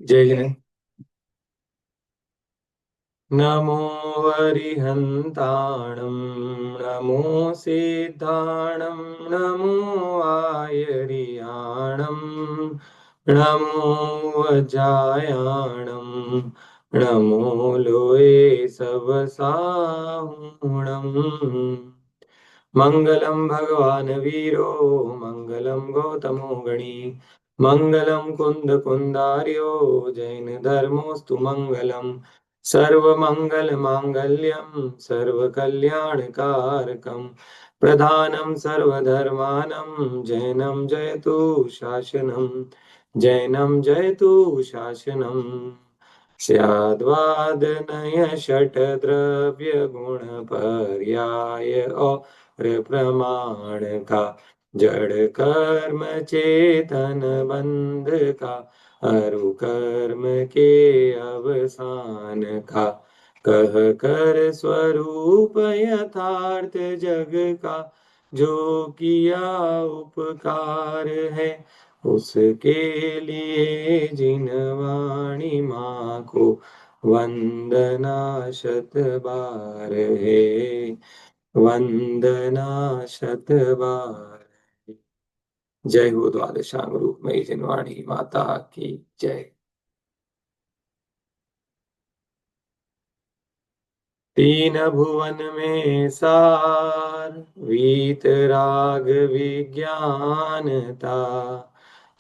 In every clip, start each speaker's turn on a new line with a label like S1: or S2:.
S1: जय जय। नमो वरिहन्ताणं नमो सिद्धाणं नमो आयर्याणं नमो वज्रायाणं नमो लोये सबसाहुणम्। मंगलम भगवान वीरो मंगलम गौतमो गणी मंगलम कुंद कुंदार्यो जैन धर्मोस्तु मंगलम सर्वमंगल मांगल्यम सर्वकल्याणकारकम प्रधानम सर्वधर्मानं जैनम जयतु शासनम जैनम जयतु शासनम स्याद्वादनय षट्द्रव्य गुण पर्याय और प्रमाण का जड़ कर्म चेतन बंध का अरु कर्म के अवसान का कह कर स्वरूप यथार्थ जग का जो किया उपकार है उसके लिए जिन वाणी माँ को वंदना शत बार है वंदना शत बार है। जय हो द्वादशांग रूप में जिनवाणी माता की जय। तीन भुवन में सार वीत राग विज्ञानता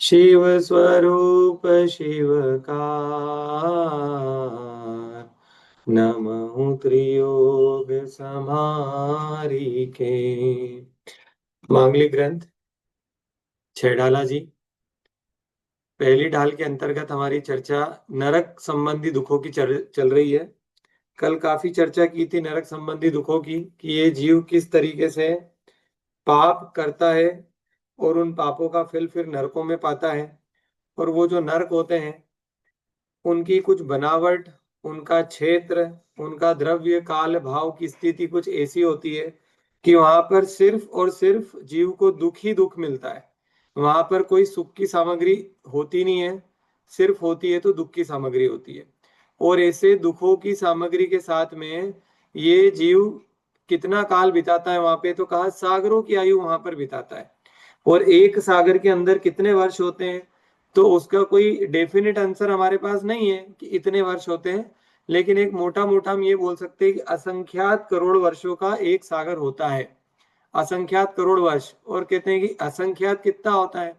S1: शिव स्वरूप शिव का नमः त्रियोग समारी के। मांगलिक ग्रंथ छेड़ाला जी। पहली ढाल के अंतर्गत हमारी चर्चा नरक संबंधी दुखों की चल रही है। कल काफी चर्चा की थी नरक संबंधी दुखों की कि ये जीव किस तरीके से पाप करता है और उन पापों का फल फिर नरकों में पाता है। और वो जो नरक होते हैं उनकी कुछ बनावट, उनका क्षेत्र, उनका द्रव्य काल भाव की स्थिति कुछ ऐसी होती है कि वहां पर सिर्फ और सिर्फ जीव को दुख ही दुख मिलता है। वहां पर कोई सुख की सामग्री होती नहीं है, सिर्फ होती है तो दुख की सामग्री होती है। और ऐसे दुखों की सामग्री के साथ में ये जीव कितना काल बिताता है वहां पे, तो कहा सागरों की आयु वहां पर बिताता है। और एक सागर के अंदर कितने वर्ष होते हैं तो उसका कोई डेफिनेट आंसर हमारे पास नहीं है कि इतने वर्ष होते हैं। लेकिन एक मोटा मोटा हम ये बोल सकते हैं कि असंख्यात करोड़ वर्षों का एक सागर होता है। असंख्यात करोड़ वर्ष। और कहते हैं कि असंख्यात कितना होता है,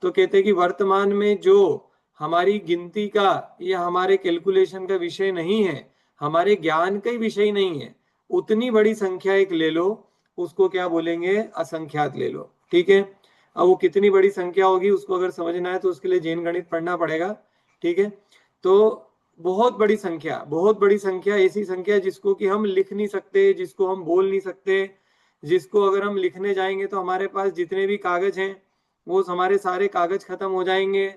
S1: तो कहते हैं कि वर्तमान में जो हमारी गिनती का या हमारे कैलकुलेशन का विषय नहीं है, हमारे ज्ञान का ही विषय नहीं है, उतनी बड़ी संख्या एक ले लो, उसको क्या बोलेंगे, असंख्यात ले लो। ठीक है। अब वो कितनी बड़ी संख्या होगी उसको अगर समझना है तो उसके लिए जैन गणित पढ़ना पड़ेगा। ठीक है। तो बहुत बड़ी संख्या, बहुत बड़ी संख्या, ऐसी संख्या जिसको कि हम लिख नहीं सकते, जिसको हम बोल नहीं सकते, जिसको अगर हम लिखने जाएंगे तो हमारे पास जितने भी कागज हैं वो हमारे सारे कागज खत्म हो जाएंगे,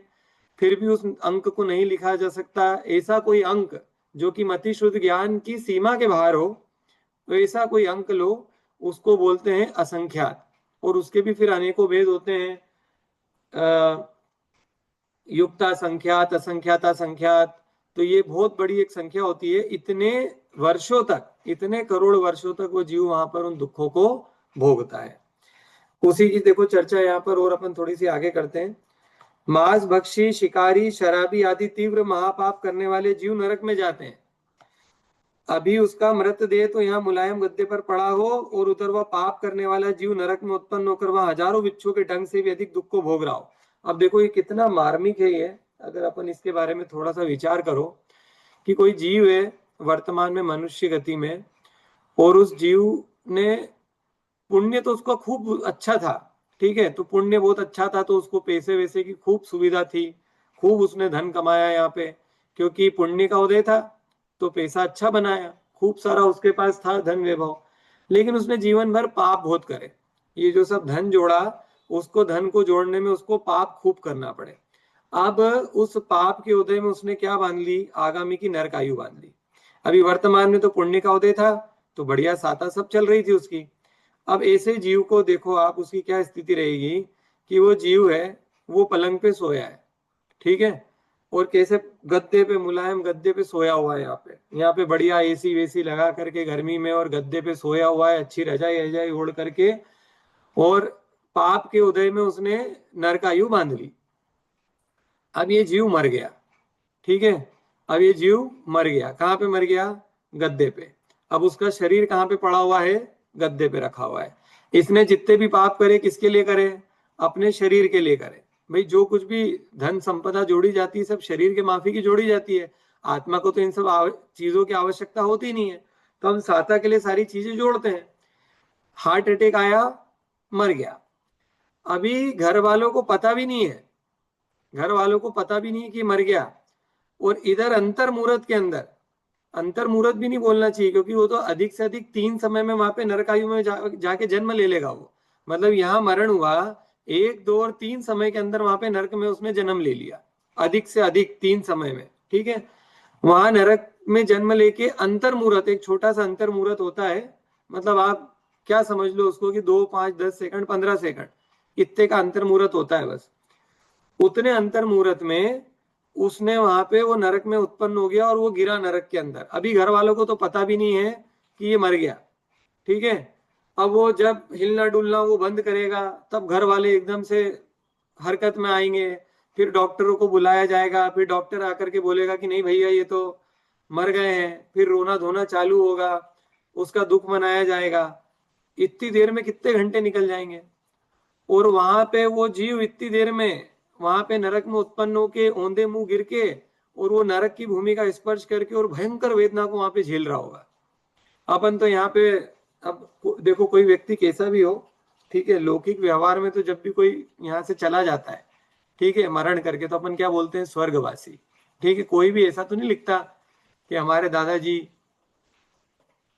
S1: फिर भी उस अंक को नहीं लिखा जा सकता। ऐसा कोई अंक जो कि मति शुद्ध ज्ञान की सीमा के बाहर हो, तो ऐसा कोई अंक लो, उसको बोलते हैं असंख्यात। और उसके भी फिर अनेकों भेद होते हैं, युक्ता संख्यात, असंख्याता संख्यात। तो ये बहुत बड़ी एक संख्या होती है। इतने वर्षों तक, इतने करोड़ वर्षों तक वो जीव वहां पर उन दुखों को भोगता है। उसी की देखो चर्चा यहाँ पर और अपन थोड़ी सी आगे करते हैं। मांस भक्षी, शिकारी, शराबी आदि तीव्र महापाप करने वाले जीव नरक में जाते हैं। अभी उसका मृतदेह तो यहाँ मुलायम गद्दे पर पड़ा हो और उधर वह पाप करने वाला जीव नरक में उत्पन्न होकर वह हजारों बिच्छू के ढंग से भी अधिक दुख को भोग रहा हो। अब देखो ये कितना मार्मिक है ये। अगर अपन इसके बारे में थोड़ा सा विचार करो कि कोई जीव है वर्तमान में मनुष्य गति में, और उस जीव ने, पुण्य तो उसका खूब अच्छा था, ठीक है, तो पुण्य बहुत अच्छा था तो उसको पैसे वैसे की खूब सुविधा थी, खूब उसने धन कमाया यहाँ पे, क्योंकि पुण्य का उदय था तो पैसा अच्छा बनाया, खूब सारा उसके पास था धन वैभव। लेकिन उसने जीवन भर पाप बहुत करे। ये जो सब धन जोड़ा, उसको धन को जोड़ने में उसको पाप खूब करना पड़े। अब उस पाप के उदय में उसने क्या बांध ली, आगामी की नरक आयु बांध ली। अभी वर्तमान में तो पुण्य का उदय था तो बढ़िया साता सब चल रही थी उसकी। अब ऐसे जीव को देखो आप, उसकी क्या स्थिति रहेगी कि वो जीव है, वो पलंग पे सोया है, ठीक है, और कैसे गद्दे पे, मुलायम गद्दे पे सोया हुआ है। यहाँ पे बढ़िया एसी वेसी लगा करके गर्मी में, और गद्दे पे सोया हुआ है, अच्छी रजाई रजाई ओढ़ करके, और पाप के उदय में उसने नरकायु बांध ली। अब ये जीव मर गया, ठीक है। अब ये जीव मर गया, कहाँ पे मर गया? गद्दे पे। अब उसका शरीर कहाँ पे पड़ा हुआ है? गद्दे पे रखा हुआ है। इसने जितने भी पाप करे किसके लिए करे? अपने शरीर के लिए करे। भाई जो कुछ भी धन संपदा जोड़ी जाती है सब शरीर के माफी की जोड़ी जाती है। आत्मा को तो इन सब चीजों की आवश्यकता होती नहीं है, तो हम साता के लिए सारी चीजें जोड़ते हैं। हार्ट अटैक आया, मर गया। अभी घर वालों को पता भी नहीं है, घर वालों को पता भी नहीं कि मर गया। और इधर अंतर मुहूर्त के अंदर, अंतर मुहूर्त भी नहीं बोलना चाहिए, क्योंकि वो तो अधिक से अधिक 3 समय में वहां पे नरकायु में जाके जन्म ले लेगा वो। मतलब यहाँ मरण हुआ, 1, 2 और 3 समय के अंदर वहां पे नरक में उसने जन्म ले लिया, अधिक से अधिक 3 समय में, ठीक है। वहां नरक में जन्म लेके अंतर मुहूर्त, एक छोटा सा अंतर मुहूर्त होता है। मतलब आप क्या समझ लो उसको कि 2, 5, 10 सेकंड, 15 सेकंड, इतने का अंतर मुहूर्त होता है बस। उतने अंतर मुहूर्त में उसने वहां पे वो नरक में उत्पन्न हो गया, और वो गिरा नरक के अंदर। अभी घर वालों को तो पता भी नहीं है कि ये मर गया, ठीक है। अब वो जब हिलना डुलना वो बंद करेगा, तब घर वाले एकदम से हरकत में आएंगे। फिर डॉक्टरों को बुलाया जाएगा, फिर डॉक्टर आकर के बोलेगा कि नहीं भैया ये तो मर गए हैं। फिर रोना धोना चालू होगा, उसका दुख मनाया जाएगा। इतनी देर में कितने घंटे निकल जाएंगे। और वहां पे वो जीव इतनी देर में वहां पे नरक में उत्पन्न होके औंधे मुंह गिर के, और वो नरक की भूमि का स्पर्श करके और भयंकर वेदना को वहां पे झेल रहा होगा। अपन तो यहाँ पे, अब देखो कोई व्यक्ति कैसा भी हो, ठीक है, लौकिक व्यवहार में तो जब भी कोई यहाँ से चला जाता है, ठीक है, मरण करके, तो अपन क्या बोलते हैं? स्वर्गवासी। ठीक है, कोई भी ऐसा तो नहीं लिखता कि हमारे दादाजी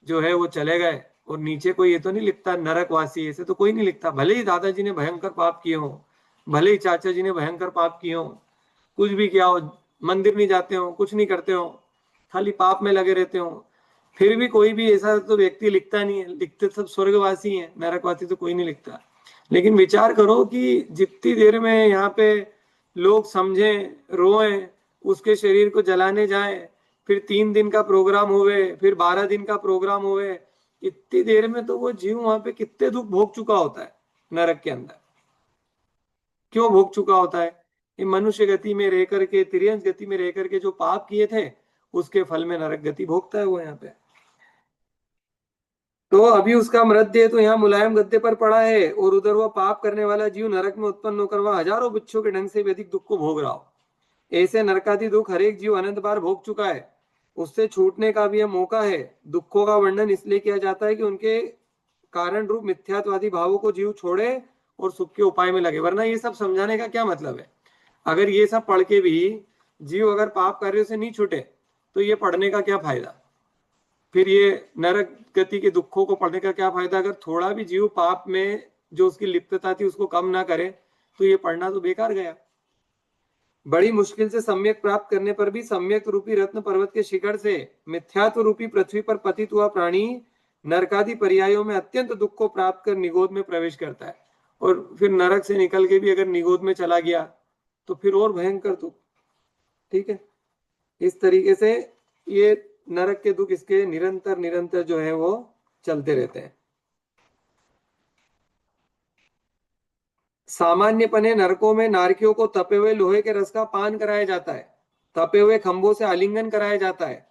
S1: जो है वो चले गए, और नीचे कोई ये तो नहीं लिखता नरकवासी, ऐसे तो कोई नहीं लिखता। भले ही दादाजी ने भयंकर पाप किए हो, भले ही चाचा जी ने भयंकर पाप किए हो, कुछ भी किया हो, मंदिर नहीं जाते हो, कुछ नहीं करते हो, खाली पाप में लगे रहते हो, फिर भी कोई भी ऐसा तो व्यक्ति लिखता नहीं है। लिखते सब स्वर्गवासी हैं, नरकवासी तो कोई नहीं लिखता। लेकिन विचार करो कि जितनी देर में यहाँ पे लोग समझें, रोएं, उसके शरीर को जलाने जाएं, फिर 3 दिन का प्रोग्राम हुए, फिर 12 दिन का प्रोग्राम हुए, इतनी देर में तो वो जीव वहां पे कितने दुख भोग चुका होता है नरक के अंदर। क्यों भोग चुका होता है? ये मनुष्य गति में रह करके, तिर्यंस गति में रह करके जो पाप किए थे, उसके फल में नरक गति भोगता है वो यहाँ पे। तो अभी उसका मृतदेह तो यहाँ मुलायम गद्दे पर पड़ा है, और उधर वो पाप करने वाला जीव नरक में उत्पन्न होकर वह हजारों बच्चों के ढंग से भी अधिक दुख को भोग रहा हो। ऐसे नरकादि दुख हर एक जीव अनंत बार भोग चुका है। उससे छूटने का भी यह मौका है। दुखों का वर्णन इसलिए किया जाता है कि उनके कारण रूप मिथ्यात्वादी भावों को जीव छोड़े और सुख के उपाय में लगे। वरना ये सब समझाने का क्या मतलब है? अगर ये सब पढ़ के भी जीव अगर पाप कार्यों से नहीं छूटे, तो ये पढ़ने का क्या फायदा? फिर ये नरक गति के दुखों को पढ़ने का क्या फायदा? अगर थोड़ा भी जीव पाप में जो उसकी लिप्तता थी उसको कम ना करे, तो ये पढ़ना तो बेकार गया। बड़ी मुश्किल से सम्यक प्राप्त करने पर भी सम्यक रूपी रत्न पर्वत के शिखर से मिथ्यात्व रूपी पृथ्वी पर पतित हुआ प्राणी नरकादि पर्यायों में अत्यंत दुख को प्राप्त कर निगोद में प्रवेश करता है। और फिर नरक से निकल के भी अगर निगोद में चला गया, तो फिर और भयंकर दुख। ठीक है, इस तरीके से ये नरक के दुख इसके निरंतर निरंतर जो है वो चलते रहते हैं। सामान्यपने नरकों में नारकियों को तपे हुए लोहे के रस का पान कराया जाता है। तपे हुए खंभों से आलिंगन कराया जाता है।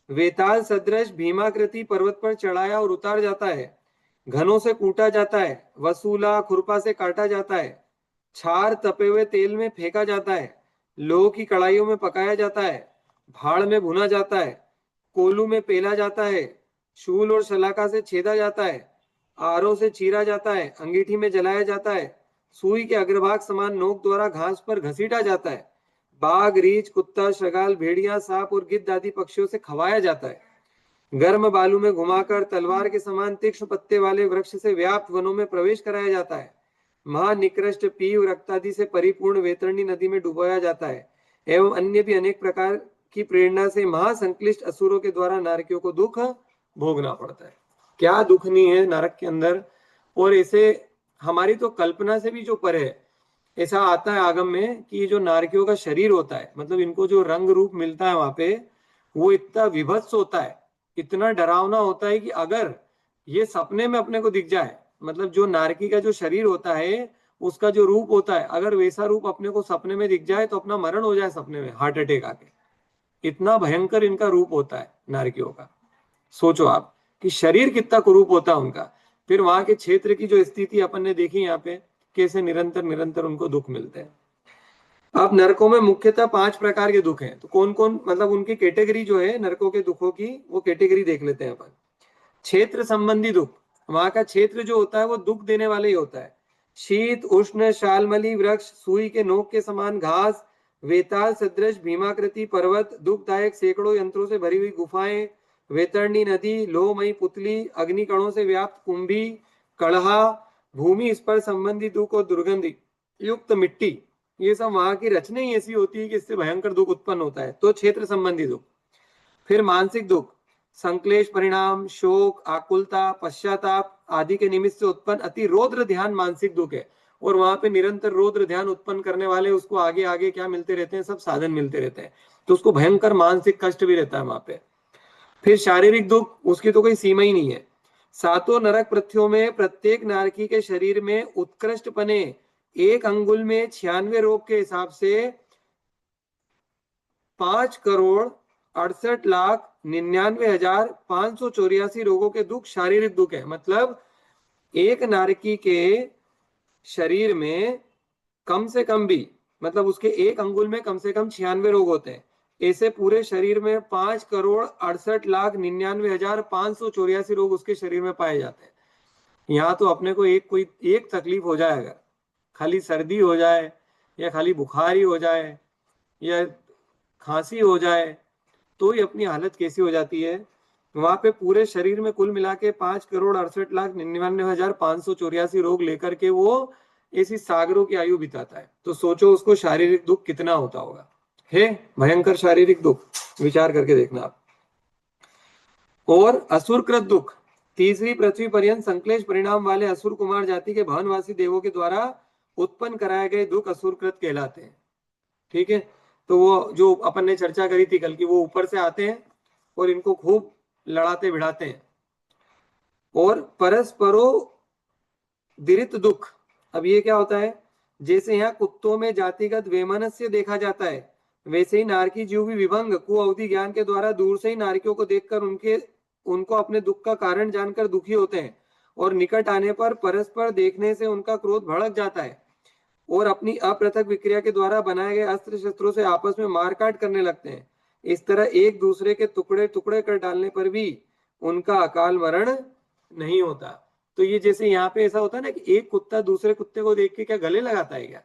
S1: वेताल सदृश भीमाकृति पर्वत पर चढ़ाया और उतार जाता है। घनों से कूटा जाता है। वसूला खुरपा से काटा जाता है। छार तपे हुए तेल में फेंका जाता है। लोह की कढ़ाइयों में पकाया जाता है। भाड़ में भुना जाता है। कोलू में पेला जाता है। शूल और शलाका से छेदा जाता है। आरों से चीरा जाता है। अंगीठी में जलाया जाता है। सुई के अग्रभाग समान नोक द्वारा घास पर घसीटा जाता है। बाघ, रीछ, कुत्ता, शगाल, भेड़िया, सांप और गिद्ध आदि पक्षियों से खवाया जाता है। गर्म बालू में घुमाकर तलवार के समान तीक्ष्ण पत्ते वाले वृक्ष से व्याप्त वनों में प्रवेश कराया जाता है। महानिकृष्ट पीव रक्तादि से परिपूर्ण वेतरणी नदी में डुबाया जाता है। एवं अन्य भी अनेक प्रकार की प्रेरणा से महासंक्लिष्ट असुरों के द्वारा नारकियों को दुख भोगना पड़ता है। क्या दुख नहीं है नरक के अंदर। और इसे हमारी तो कल्पना से भी जो परे है। ऐसा आता है आगम में कि जो नारकियों का शरीर होता है, मतलब इनको जो रंग रूप मिलता है वहां पे, वो इतना विभत्स होता है, इतना डरावना होता है कि अगर ये सपने में अपने को दिख जाए, मतलब जो नारकी का जो शरीर होता है, उसका जो रूप होता है, अगर वैसा रूप अपने को सपने में दिख जाए तो अपना मरण हो जाए सपने में, हार्ट अटैक आके। इतना भयंकर इनका रूप होता है नारकियों का। सोचो आप कि शरीर कितना कुरूप होता है उनका। फिर वहां के क्षेत्र की जो स्थिति अपन ने देखी यहाँ पे, कैसे निरंतर निरंतर उनको दुख मिलते हैं। अब नरकों में मुख्यतः 5 प्रकार के दुख हैं, तो कौन कौन, मतलब उनकी कैटेगरी जो है नरकों के दुखों की, वो कैटेगरी देख लेते हैं अपन। क्षेत्र संबंधी दुख, वहां का क्षेत्र जो होता है वो दुख देने वाले ही होता है। शीत उष्ण शालमली वृक्ष, सुई के नोक के समान घास, वेताल सदृश भीमाकृति पर्वत, दुखदायक सैकड़ों यंत्रों से भरी हुई गुफाएं, वेतरणी नदी, लोहमयी पुतली, अग्निकणों से व्याप्त कुंभी, कड़हा, भूमि स्पर्श संबंधी दुख और दुर्गंधी युक्त मिट्टी, ये सब वहां की रचना ही ऐसी होती है कि इससे भयंकर दुख उत्पन्न होता है। तो क्षेत्र संबंधी दुख। फिर मानसिक दुख, संक्लेश परिणाम, शोक, आकुलता, पश्चाताप आदि के निमित्त से उत्पन्न अति रौद्र ध्यान मानसिक दुख है। और वहां पे निरंतर रौद्र ध्यान उत्पन्न करने वाले उसको आगे आगे क्या मिलते रहते हैं, सब साधन मिलते रहते हैं, तो उसको भयंकर मानसिक कष्ट भी रहता है वहां पे। फिर शारीरिक दुख, उसकी तो कोई सीमा ही नहीं है। सातों नरक पृथ्वियों में प्रत्येक नारकी के शरीर में उत्कृष्ट पने एक अंगुल में 96 रोग के हिसाब से 5,68,99,584 रोगों के दुख शारीरिक दुख है। मतलब एक नारकी के शरीर में कम से कम भी, मतलब उसके एक अंगुल में कम से कम 96 रोग होते हैं। ऐसे पूरे शरीर में 5,68,99,584 रोग उसके शरीर में पाए जाते हैं। यहाँ तो अपने को एक कोई एक तकलीफ हो जाए, अगर खाली सर्दी हो जाए, या खाली बुखार ही हो जाए, या खांसी हो जाए, तो ही अपनी हालत कैसी हो जाती है। वहां पे पूरे शरीर में कुल मिला के 5,68,99,584 रोग लेकर के वो ऐसी सागरों की आयु बिताता है। तो सोचो उसको शारीरिक दुख कितना होता होगा। है भयंकर शारीरिक दुख, विचार करके देखना आप। और असुरकृत दुख, तीसरी पृथ्वी पर्यंत संक्लेश परिणाम वाले असुर कुमार जाति के भवनवासी देवों के द्वारा उत्पन्न कराए गए दुख असुरकृत कहलाते हैं। ठीक है, तो वो जो अपन ने चर्चा करी थी कल की, वो ऊपर से आते हैं और इनको खूब लड़ाते भिड़ाते हैं। और परस्परो दीरित दुख, अब ये क्या होता है, जैसे यहाँ कुत्तों में जातिगत वैमनस्य देखा जाता है, वैसे ही नारकी जीव भी विभंग कुअवधि ज्ञान के द्वारा दूर से ही नारकियों को देखकर उनको अपने दुख का कारण जानकर दुखी होते हैं, और निकट आने पर परस्पर देखने से उनका क्रोध भड़क जाता है और अपनी अपृथक विक्रिया के द्वारा बनाए गए अस्त्र शस्त्रों से आपस में मारकाट करने लगते हैं। इस तरह एक दूसरे के टुकड़े टुकड़े कर डालने पर भी उनका अकाल मरण नहीं होता। तो ये जैसे यहाँ पे ऐसा होता है ना कि एक कुत्ता दूसरे कुत्ते को देख के क्या गले लगाता है क्या,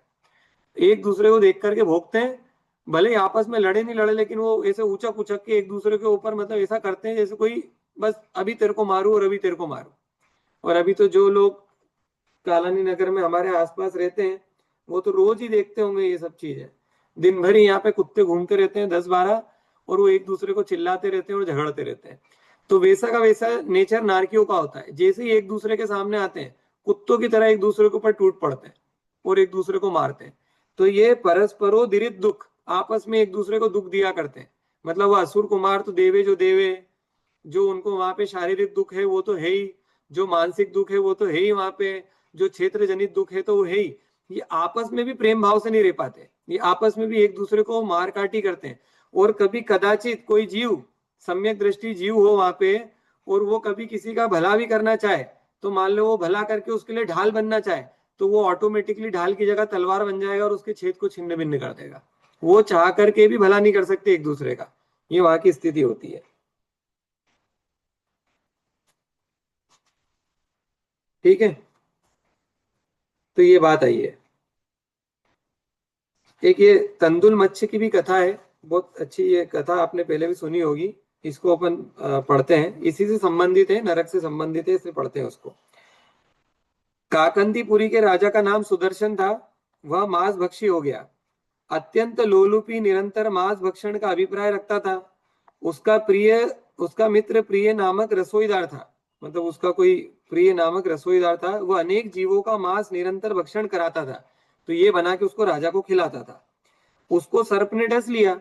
S1: एक दूसरे को देख करके भोंकते हैं, भले ही आपस में लड़े नहीं लड़े, लेकिन वो ऐसे ऊंचक उचक के एक दूसरे के ऊपर, मतलब ऐसा करते हैं जैसे कोई बस अभी तेरे को मारू और अभी तेरे को मारू। और अभी तो जो लोग कालानी नगर में हमारे आसपास रहते हैं, वो तो रोज ही देखते होंगे ये सब चीजें। दिन भर ही यहाँ पे कुत्ते घूमते रहते हैं 10-12, और वो एक दूसरे को चिल्लाते रहते हैं और झगड़ते रहते हैं। तो वैसा का वैसा नेचर नारकियों का होता है। जैसे ही एक दूसरे के सामने आते हैं, कुत्तों की तरह एक दूसरे के ऊपर टूट पड़ते हैं और एक दूसरे को मारते हैं। तो ये परस्परो दीरित दुख, आपस में एक दूसरे को दुख दिया करते हैं। मतलब वो असुर कुमार तो देवे जो देवे, जो उनको वहां पे शारीरिक दुख है वो तो है ही, जो मानसिक दुख है वो तो है ही वहां पे, जो क्षेत्र जनित दुख है तो वो है ही। ये आपस में भी प्रेम भाव से नहीं रह पाते, ये आपस में भी एक दूसरे को मार काटी करते हैं। और कभी कदाचित कोई जीव, सम्यक दृष्टि जीव हो वहां पे, और वो कभी किसी का भला भी करना चाहे, तो मान लो वो भला करके उसके लिए ढाल बनना चाहे, तो वो ऑटोमेटिकली ढाल की जगह तलवार बन जाएगा और उसके छेद को छिन्न भिन्न कर देगा। वो चाह करके भी भला नहीं कर सकते एक दूसरे का। ये वहां की स्थिति होती है। ठीक है, तो ये बात आई है। एक ये तंदुल मत्स्य की भी कथा है, बहुत अच्छी ये कथा आपने पहले भी सुनी होगी। इसको अपन पढ़ते हैं, इसी से संबंधित है, नरक से संबंधित है, इसलिए पढ़ते हैं उसको। काकंदीपुरी के राजा का नाम सुदर्शन था। वह मांस भक्षी हो गया। अत्यंत लोलुपी, निरंतर मांस भक्षण का अभिप्राय रखता था। उसका प्रिय उसका मित्र प्रिय नामक रसोईदार था, मतलब उसका कोई प्रिय नामक रसोईदार था। वह अनेक जीवों का मांस निरंतर भक्षण कराता था। तो ये बना के उसको राजा को खिलाता था। उसको सर्प ने डस लिया,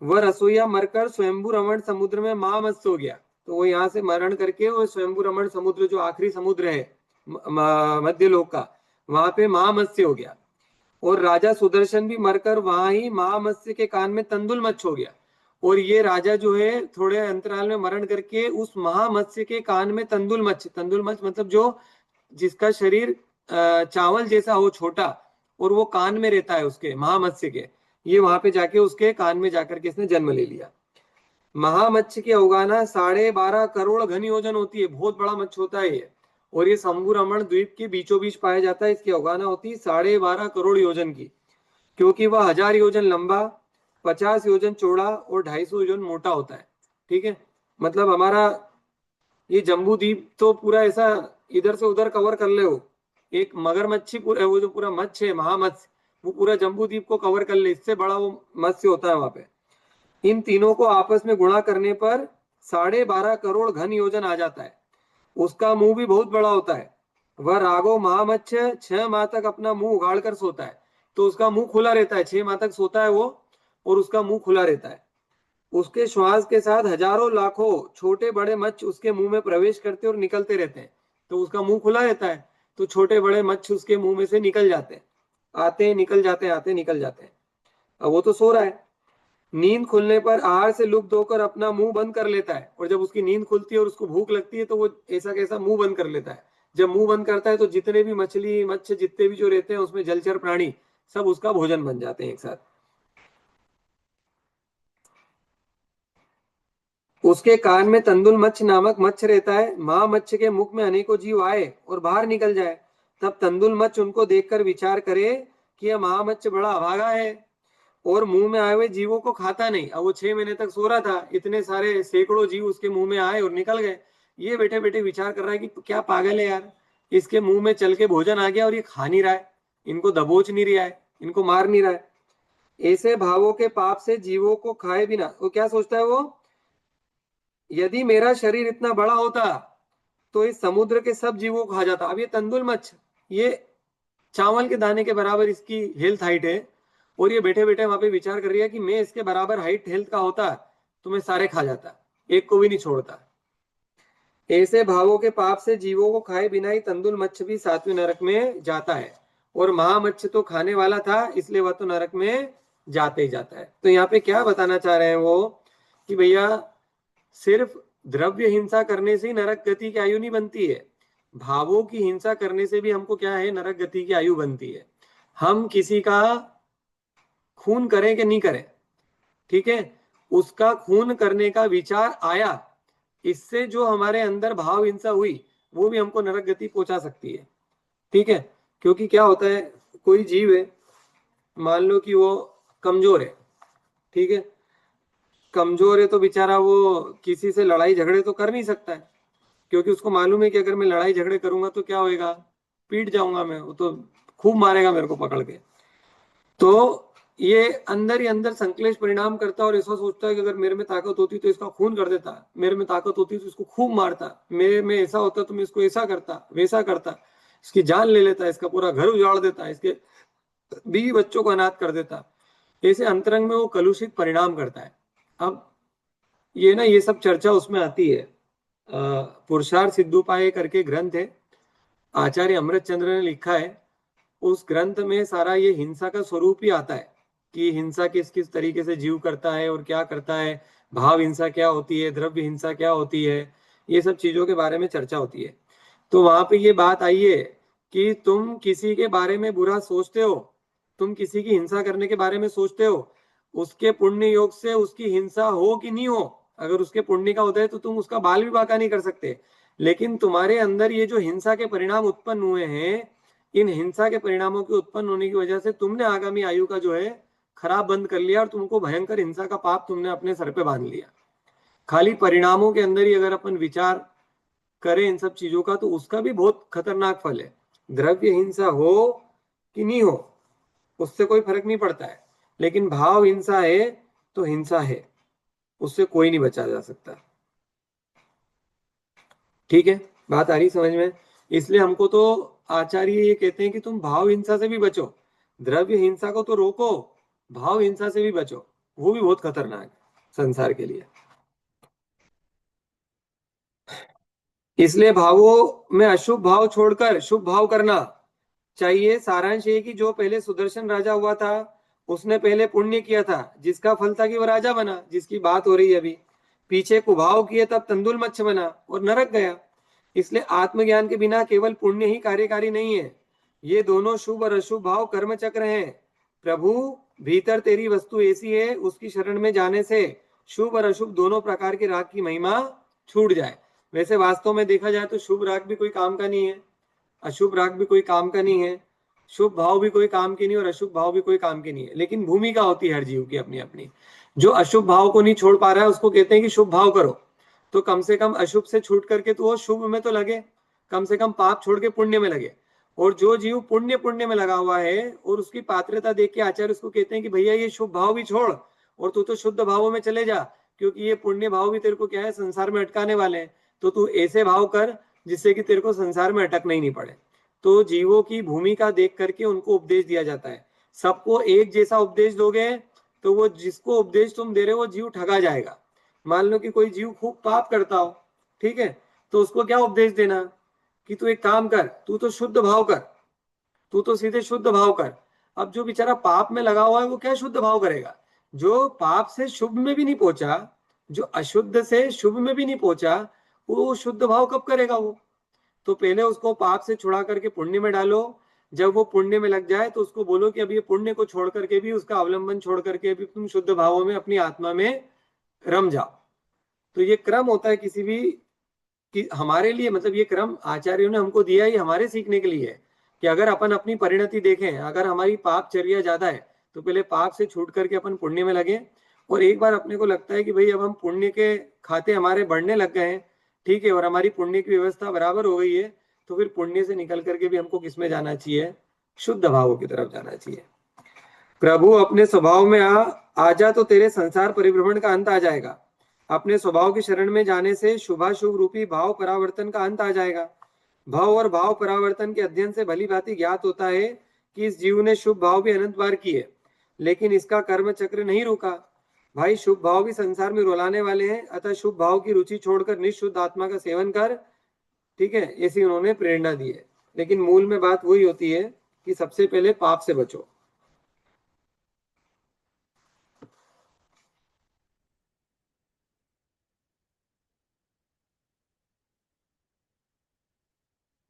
S1: वह रसोईया मरकर स्वयंभू रमण समुद्र में महामत्स्य हो गया। तो वो यहाँ से मरण करके वो स्वयंभू रमण समुद्र जो आखिरी समुद्र है मध्य लोक का, वहां पे महामत्स्य हो गया। और राजा सुदर्शन भी मरकर वहां ही महामत्स्य के कान में तंदुल मच्छ हो गया। और ये राजा जो है थोड़े अंतराल में मरण करके उस महामत्स्य के कान में तंदुल मच्छ मतलब जो जिसका शरीर चावल जैसा हो छोटा, और वो कान में रहता है उसके महामत्स्य के, ये वहां पे जाके उसके कान में जाकर के इसने जन्म ले लिया। महामत्स्य की अवगाना 12.5 करोड़ घन योजन होती है, बहुत बड़ा मच्छ होता है ये। और ये शंभु रमण द्वीप के बीचों बीच पाया जाता है। इसकी अवगाना होती है 12.5 करोड़ योजन की, क्योंकि वह 1000 योजन लंबा, 50 योजन चौड़ा और 250 योजन मोटा होता है। ठीक है, मतलब हमारा ये जम्बू द्वीप तो पूरा ऐसा इधर से उधर कवर कर ले हो, एक मगरमच्छी पूरा वो जो पूरा मत्स्य है महामत्स्य, वो पूरा जम्बू द्वीप को कवर कर ले, इससे बड़ा वो मत्स्य होता है वहां पे। इन तीनों को आपस में गुणा करने पर 12.5 करोड़ घन योजन आ जाता है। उसका मुंह भी बहुत बड़ा होता है। वह राघव महामत्स्य 6 माह तक अपना मुंह उगाड़ कर सोता है। तो उसका मुंह खुला रहता है, 6 माह तक सोता है वो, और उसका मुंह खुला रहता है। उसके श्वास के साथ हजारों लाखों छोटे बड़े मच्छ उसके मुंह में प्रवेश करते और निकलते रहते हैं। तो उसका मुंह खुला रहता है, तो छोटे बड़े मच्छ उसके मुंह में से निकल जाते हैं, आते हैं निकल जाते हैं, आते हैं निकल जाते हैं। अब वो तो सो रहा है, नींद खुलने पर आहार से लुप्त होकर अपना मुंह बंद कर लेता है। और जब उसकी नींद खुलती है और उसको भूख लगती है तो वो ऐसा कैसा मुंह बंद कर लेता है। जब मुंह बंद करता है तो जितने भी मछली मच्छ जितने भी जो रहते हैं उसमें जलचर प्राणी सब उसका भोजन बन जाते हैं एक साथ। उसके कान में तंदुल मच्छ नामक मच्छ रहता है। माँ मच्छ के मुख में अनेकों जीव आए और बाहर निकल जाए, तब तंदुल मच्छ उनको देखकर विचार करे कि यह महामच्छ बड़ा अभागा है और मुंह में आए हुए जीवों को खाता नहीं। अब वो 6 महीने तक सो रहा था, इतने सारे सैकड़ों जीव उसके मुंह में आए और निकल गए। ये बैठे बैठे विचार कर रहा है कि क्या पागल है यार, इसके मुंह में चल के भोजन आ गया और ये खा नहीं रहा है, इनको दबोच नहीं रहा है, इनको मार नहीं रहा है। ऐसे भावों के पाप से जीवों को खाए बिना वो क्या सोचता है वो, यदि मेरा शरीर इतना बड़ा होता तो इस समुद्र के सब जीवों को खा जाता। अब ये तंदुल मच्छ, ये चावल के दाने के बराबर इसकी हेल्थ हाइट है, और ये बैठे बैठे वहां पे विचार कर रही है कि मैं इसके बराबर हाइट हेल्थ का होता तो मैं सारे खा जाता, एक को भी नहीं छोड़ता। ऐसे भावों के पाप से जीवों को खाए बिना ही तंदुल मच्छ भी सातवें नरक में जाता है। और महामच्छ तो खाने वाला था, इसलिए वह तो नरक में जाते ही जाता है। तो यहाँ पे क्या बताना चाह रहे हैं वो, कि भैया सिर्फ द्रव्य हिंसा करने से ही नरक गति की आयु नहीं बनती है, भावों की हिंसा करने से भी हमको क्या है, नरक गति की आयु बनती है। हम किसी का खून करें कि नहीं करें, ठीक है, उसका खून करने का विचार आया, इससे जो हमारे अंदर भाव हिंसा हुई वो भी हमको नरक गति पहुंचा सकती है। ठीक है, क्योंकि क्या होता है, कोई जीव है, मान लो कि वो कमजोर है, ठीक है, कमजोर है तो बेचारा वो किसी से लड़ाई झगड़े तो कर नहीं सकता है, क्योंकि उसको मालूम है कि अगर मैं लड़ाई झगड़े करूंगा तो क्या होएगा, पीट जाऊंगा मैं, वो तो खूब मारेगा मेरे को पकड़ के। तो ये अंदर ही अंदर संकलेश परिणाम करता है और ऐसा सोचता है कि अगर मेरे में ताकत होती तो इसका खून कर देता, मेरे में ताकत होती तो इसको खूब मारता, मेरे में ऐसा होता तो मैं इसको ऐसा करता वैसा करता, इसकी जान ले लेता, इसका पूरा घर उजाड़ देता, इसके बीवी बच्चों को अनाथ कर देता। ऐसे अंतरंग में वो कलुषित परिणाम करता है। अब ये ना ये सब चर्चा उसमें आती है, पुरुषार्थ सिद्धोपाय करके ग्रंथ है, आचार्य अमृतचंद्र ने लिखा है। उस ग्रंथ में सारा ये हिंसा का स्वरूप ही आता है, कि हिंसा किस किस तरीके से जीव करता है और क्या करता है, भाव हिंसा क्या होती है, द्रव्य हिंसा क्या होती है, ये सब चीजों के बारे में चर्चा होती है। तो वहां पे ये बात आई है कि तुम किसी के बारे में बुरा सोचते हो, तुम किसी की हिंसा करने के बारे में सोचते हो, उसके पुण्य योग से उसकी हिंसा हो कि नहीं हो, अगर उसके पुण्य का होता है तो तुम उसका बाल भी बाका नहीं कर सकते। लेकिन तुम्हारे अंदर ये जो हिंसा के परिणाम उत्पन्न हुए हैं, इन हिंसा के परिणामों के उत्पन्न होने की वजह से तुमने आगामी आयु का जो है खराब बंद कर लिया, और तुमको भयंकर हिंसा का पाप तुमने अपने सर पे बांध लिया। खाली परिणामों के अंदर ही अगर अपन विचार करें इन सब चीजों का, तो उसका भी बहुत खतरनाक फल है। द्रव्य हिंसा हो कि नहीं हो उससे कोई फर्क नहीं पड़ता है, लेकिन भाव हिंसा है तो हिंसा है, उससे कोई नहीं बचा जा सकता। ठीक है, बात आ रही समझ में। इसलिए हमको तो आचार्य ये कहते हैं कि तुम भाव हिंसा से भी बचो, द्रव्य हिंसा को तो रोको, भाव हिंसा से भी बचो, वो भी बहुत खतरनाक है संसार के लिए। इसलिए भावों में अशुभ भाव छोड़कर शुभ भाव करना चाहिए। सारांश ये कि जो पहले सुदर्शन राजा हुआ था, उसने पहले पुण्य किया था, जिसका फल था कि वो राजा बना, जिसकी बात हो रही है अभी। पीछे कुभाव किए तब तंदुल मच्छ बना और नरक गया। इसलिए आत्मज्ञान के बिना केवल पुण्य ही कार्यकारी नहीं है, ये दोनों शुभ और अशुभ भाव कर्म चक्र हैं। प्रभु, भीतर तेरी वस्तु ऐसी है, उसकी शरण में जाने से शुभ और अशुभ दोनों प्रकार के राग की महिमा छूट जाए। वैसे वास्तव में देखा जाए तो शुभ राग भी कोई काम का नहीं है, अशुभ राग भी कोई काम का नहीं है, शुभ भाव भी कोई काम की नहीं और अशुभ भाव भी कोई काम की नहीं है। लेकिन भूमिका होती है हर जीव की अपनी अपनी। जो अशुभ भाव को नहीं छोड़ पा रहा है, उसको कहते हैं कि शुभ भाव करो। तो कम से कम अशुभ से छूट करके तो वो शुभ में तो लगे, कम से कम पाप छोड़ के पुण्य में लगे। और जो जीव पुण्य पुण्य में लगा हुआ है और उसकी पात्रता देख के आचार्य उसको कहते हैं कि भैया ये शुभ भाव भी छोड़ और तू तो शुद्ध भावों में चले जा, क्योंकि ये पुण्य भाव भी तेरे को क्या है, संसार में अटकाने वाले हैं। तो तू ऐसे भाव कर जिससे कि तेरे को संसार में अटकना ही नहीं पड़े। तो जीवों की भूमिका देख करके उनको उपदेश दिया जाता है। सबको एक जैसा उपदेश दोगे तो वो जिसको उपदेश तुम दे रहे हो वो जीव ठगा जाएगा। मान लो कि कोई जीव खूब पाप करता हो, ठीक है, तो उसको क्या उपदेश देना कि तू एक काम कर, तू तो शुद्ध भाव कर, तू तो सीधे शुद्ध भाव कर। अब जो बेचारा पाप में लगा हुआ है वो क्या शुद्ध भाव करेगा? जो पाप से शुभ में भी नहीं पहुंचा, जो अशुद्ध से शुभ में भी नहीं पहुंचा, वो शुद्ध भाव कब करेगा वो? तो पहले उसको पाप से छुड़ा करके पुण्य में डालो। जब वो पुण्य में लग जाए तो उसको बोलो कि अब ये पुण्य को छोड़ करके भी, उसका अवलंबन छोड़ करके भी तुम शुद्ध भावों में अपनी आत्मा में रम जाओ। तो ये क्रम होता है किसी भी कि हमारे लिए, मतलब ये क्रम आचार्यों ने हमको दिया ही हमारे सीखने के लिए है कि अगर अपन अपनी परिणति देखें, अगर हमारी पाप चर्या ज्यादा है तो पहले पाप से छूट करके अपन पुण्य में लगे। और एक बार अपने को लगता है कि भाई अब हम पुण्य के खाते हमारे बढ़ने लग गए हैं, ठीक है, और हमारी पुण्य की व्यवस्था बराबर हो गई है, तो फिर पुण्य से निकल करके भी हमको किस में जाना चाहिए? शुद्ध भावों की तरफ जाना चाहिए। प्रभु, अपने स्वभाव में आजा तो तेरे संसार परिभ्रमण का अंत आ जाएगा। अपने स्वभाव की शरण में जाने से शुभाशुभ रूपी भाव परावर्तन का अंत आ जाएगा। भाव और भाव परावर्तन के अध्ययन से भली भांति ज्ञात होता है कि इस जीव ने शुभ भाव भी अनंत बार किए, लेकिन इसका कर्म चक्र नहीं रुका। भाई, शुभ भाव भी संसार में रुलाने वाले हैं, अतः शुभ भाव की रुचि छोड़कर निःशुद्ध आत्मा का सेवन कर, ठीक है, ऐसी उन्होंने प्रेरणा दी है। लेकिन मूल में बात वही होती है कि सबसे पहले पाप से बचो।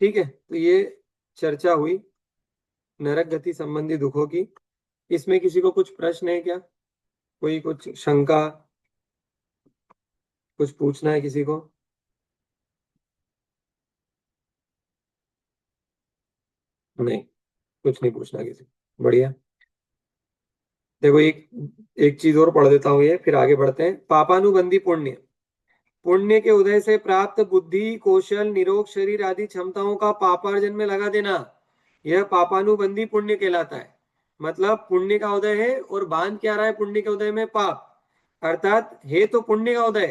S1: ठीक है, तो ये चर्चा हुई नरक गति संबंधी दुखों की। इसमें किसी को कुछ प्रश्न है क्या? कोई कुछ शंका, कुछ पूछना है किसी को? नहीं, कुछ नहीं पूछना किसी को। बढ़िया। देखो, एक एक चीज और पढ़ देता हूँ, ये फिर आगे बढ़ते हैं। पापानुबंधी पुण्य, पुण्य के उदय से प्राप्त बुद्धि, कौशल, निरोग शरीर आदि क्षमताओं का पापार्जन में लगा देना, यह पापानुबंधी पुण्य कहलाता है। मतलब पुण्य का उदय है और बांध क्या रहा है पुण्य के उदय में? पाप। अर्थात है तो पुण्य का उदय,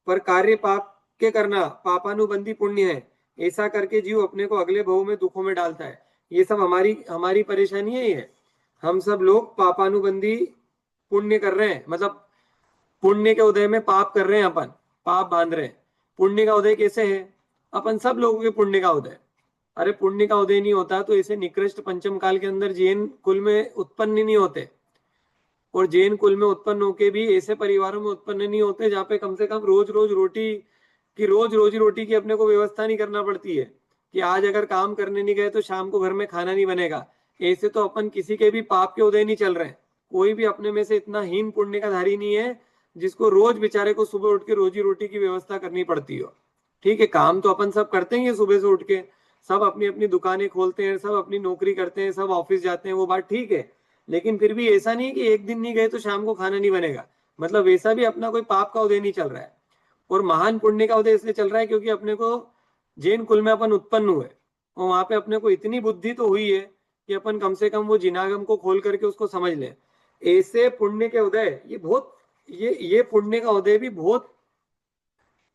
S1: पर कार्य पाप के करना पापानुबंधी पुण्य है। ऐसा करके जीव अपने को अगले भव में दुखों में डालता है। ये सब हमारी हमारी परेशानी है ये। हम सब लोग पापानुबंधी पुण्य कर रहे हैं, मतलब पुण्य के उदय में पाप कर रहे हैं अपन, पाप बांध रहे हैं। पुण्य का उदय कैसे है? अपन सब लोगों के पुण्य का उदय। अरे पुण्य का उदय नहीं होता तो ऐसे निकृष्ट पंचम काल के अंदर जैन कुल में उत्पन्न ही नहीं होते। और जैन कुल में उत्पन्न होके भी ऐसे परिवारों में उत्पन्न नहीं होते जहाँ पे कम से कम रोज रोज रोटी की, रोज रोजी रोटी की अपने को व्यवस्था नहीं करना पड़ती है कि आज अगर काम करने नहीं गए तो शाम को घर में खाना नहीं बनेगा। ऐसे तो अपन किसी के भी पाप के उदय नहीं चल रहे हैं। कोई भी अपने में से इतना हीन पुण्य का धारी नहीं है जिसको रोज बेचारे को सुबह उठ के रोजी रोटी की व्यवस्था करनी पड़ती हो। ठीक है, काम तो अपन सब करते हैं सुबह से उठ के, सब अपनी अपनी दुकानें खोलते हैं, सब अपनी नौकरी करते हैं, सब ऑफिस जाते हैं, वो बात ठीक है। लेकिन फिर भी ऐसा नहीं कि एक दिन नहीं गए तो शाम को खाना नहीं बनेगा, मतलब वैसा भी अपना कोई पाप का उदय नहीं चल रहा है। और महान पुण्य का उदय इसलिए चल रहा है क्योंकि अपने को जैन कुल में अपन उत्पन्न हुए और वहां पे अपने को इतनी बुद्धि तो हुई है कि अपन कम से कम वो जिनागम को खोल करके उसको समझ ले। ऐसे पुण्य के उदय, ये बहुत, ये पुण्य का उदय भी बहुत,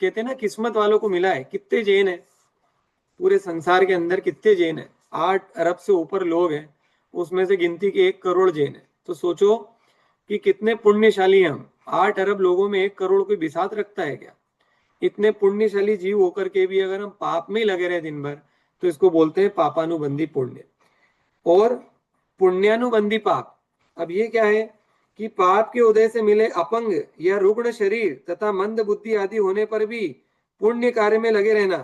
S1: कहते हैं ना, किस्मत वालों को मिला है। कितने जैन है पूरे संसार के अंदर, कितने जैन है? 8 अरब से ऊपर लोग हैं उसमें से गिनती के 1 करोड़ जैन है। तो सोचो कि कितने पुण्यशाली हैं हम। 8 अरब लोगों में 1 करोड़ कोई बिसात रखता है क्या? इतने पुण्यशाली जीव होकर के भी अगर हम पाप में ही लगे रहे दिन भर, तो इसको बोलते हैं पापानुबंधी पुण्य। और पुण्यानुबंधी पाप, अब ये क्या है कि पाप के उदय से मिले अपंग या रुग्ण शरीर तथा मंद बुद्धि आदि होने पर भी पुण्य कार्य में लगे रहना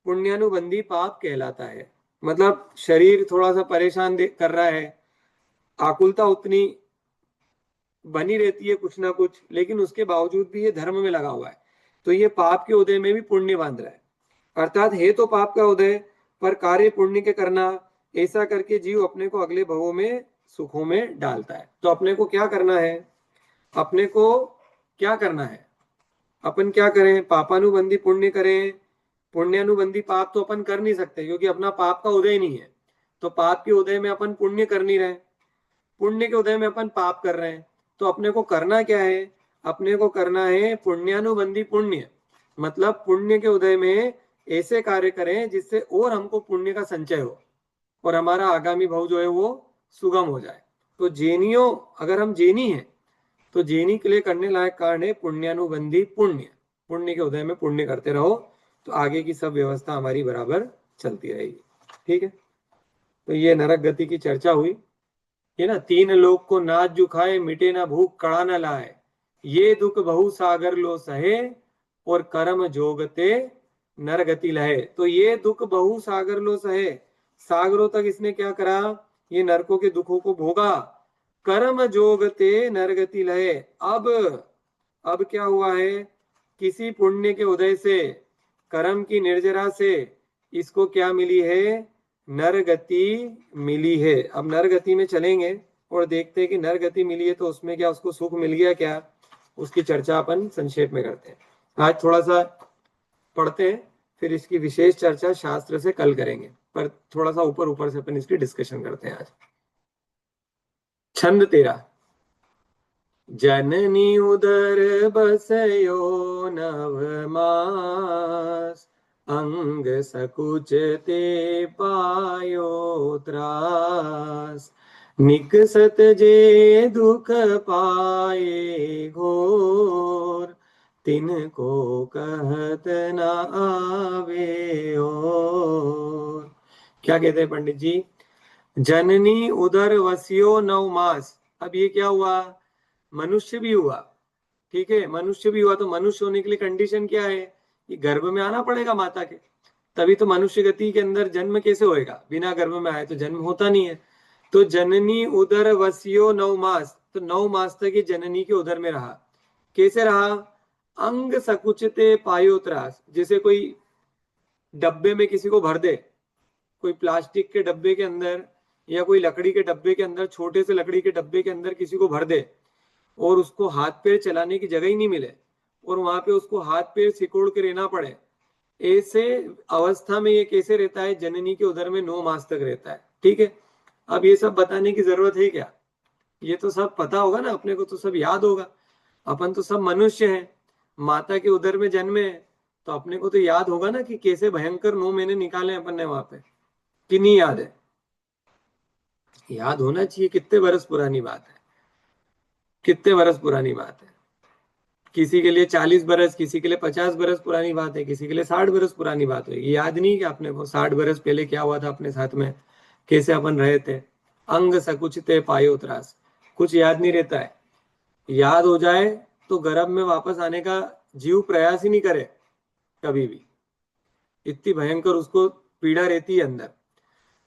S1: पुण्यानुबंधी पाप कहलाता है। मतलब शरीर थोड़ा सा परेशान कर रहा है, आकुलता उतनी बनी रहती है कुछ ना कुछ, लेकिन उसके बावजूद भी ये धर्म में लगा हुआ है, तो ये पाप के उदय में भी पुण्य बांध रहा है। अर्थात है तो पाप का उदय, पर कार्य पुण्य के करना, ऐसा करके जीव अपने को अगले भवों में सुखों में डालता है। तो अपने को क्या करना है? अपने को क्या करना है? अपन क्या करें? पापानुबंधी पुण्य करें। पुण्यानुबंधी पाप तो अपन कर नहीं सकते, क्योंकि अपना पाप का उदय नहीं है। तो पाप के उदय में अपन पुण्य कर नहीं रहे, पुण्य के उदय में अपन पाप कर रहे हैं। तो अपने को करना क्या है? अपने को करना है पुण्यानुबंधी पुण्य। मतलब पुण्य के उदय में ऐसे कार्य करें जिससे और हमको पुण्य का संचय हो और हमारा आगामी भव जो है वो सुगम हो जाए। तो जैनियों, अगर हम जैनी हैं तो जैनी के लिए करने लायक कारण है पुण्यानुबंधी पुण्य। पुण्य के उदय में पुण्य करते रहो, तो आगे की सब व्यवस्था हमारी बराबर चलती रहेगी। ठीक है, तो ये नरक गति की चर्चा हुई। ये ना, 3 लोक को नाच जो खाए, मिटे ना भूख कड़ा न लाए, ये दुख बहु सागर लो सहे, और कर्म जोगते नरगति लहे। तो ये दुख बहु सागर लो सहे, सागरों तक इसने क्या करा? ये नरकों के दुखों को भोगा। कर्म जोगते नरगति लहे। अब क्या हुआ है? किसी पुण्य के उदय से, कर्म की निर्जरा से इसको क्या मिली है? नरगति मिली है। अब नरगति में चलेंगे और देखते हैं कि नरगति मिली है तो उसमें क्या उसको सुख मिल गया क्या? उसकी चर्चा अपन संक्षेप में करते हैं। आज थोड़ा सा पढ़ते हैं, फिर इसकी विशेष चर्चा शास्त्र से कल करेंगे, पर थोड़ा सा ऊपर ऊपर से अपन इसकी डिस्कशन करते हैं आज। छंद 13। जननी उदर बसयो नव मास, अंग सकुच ते पायो त्रास, निकसत जे दुख पाए घोर, तिनको कहत न आवे और। क्या कहते हैं पंडित जी? जननी उदर वसियो 9 मास। अब ये क्या हुआ? मनुष्य भी हुआ। ठीक है, मनुष्य भी हुआ। तो मनुष्य होने के लिए कंडीशन क्या है? कि गर्भ में आना पड़ेगा माता के, तभी तो मनुष्य गति के अंदर जन्म कैसे होएगा? बिना गर्भ में आए तो जन्म होता नहीं है। तो जननी उदर वसियो 9 मास, तो 9 मास तक ये जननी के उदर में रहा। कैसे रहा? अंग सकुचते पायो त्रास। जैसे कोई डब्बे में किसी को भर दे, कोई प्लास्टिक के डब्बे के अंदर या कोई लकड़ी के डब्बे के अंदर, छोटे से लकड़ी के डब्बे के अंदर किसी को भर दे और उसको हाथ पैर चलाने की जगह ही नहीं मिले और वहां पे उसको हाथ पैर सिकोड़ के रहना पड़े, ऐसे अवस्था में ये कैसे रहता है? जननी के उदर में 9 मास तक रहता है। ठीक है, अब ये सब बताने की जरूरत है क्या? ये तो सब पता होगा ना, अपने को तो सब याद होगा। अपन तो सब मनुष्य हैं, माता के उदर में जन्मे, तो अपने को तो याद होगा ना कि कैसे भयंकर 9 महीने निकाले अपन ने वहां पे, कि नहीं याद है? याद होना चाहिए। कितने बरस पुरानी बात है, कितने बरस पुरानी बात है। किसी के लिए 40 बरस, किसी के लिए 50 बरस पुरानी बात है, किसी के लिए 60 बरस पुरानी बात है। याद नहीं कि आपने को 60 बरस पहले क्या हुआ था अपने साथ में, कैसे अपन रहे थे। अंग सकुचते पायो त्रास, कुछ याद नहीं रहता है। याद हो जाए तो गर्भ में वापस आने का जीव प्रयास ही नहीं करे कभी भी, इतनी भयंकर उसको पीड़ा रहती है अंदर।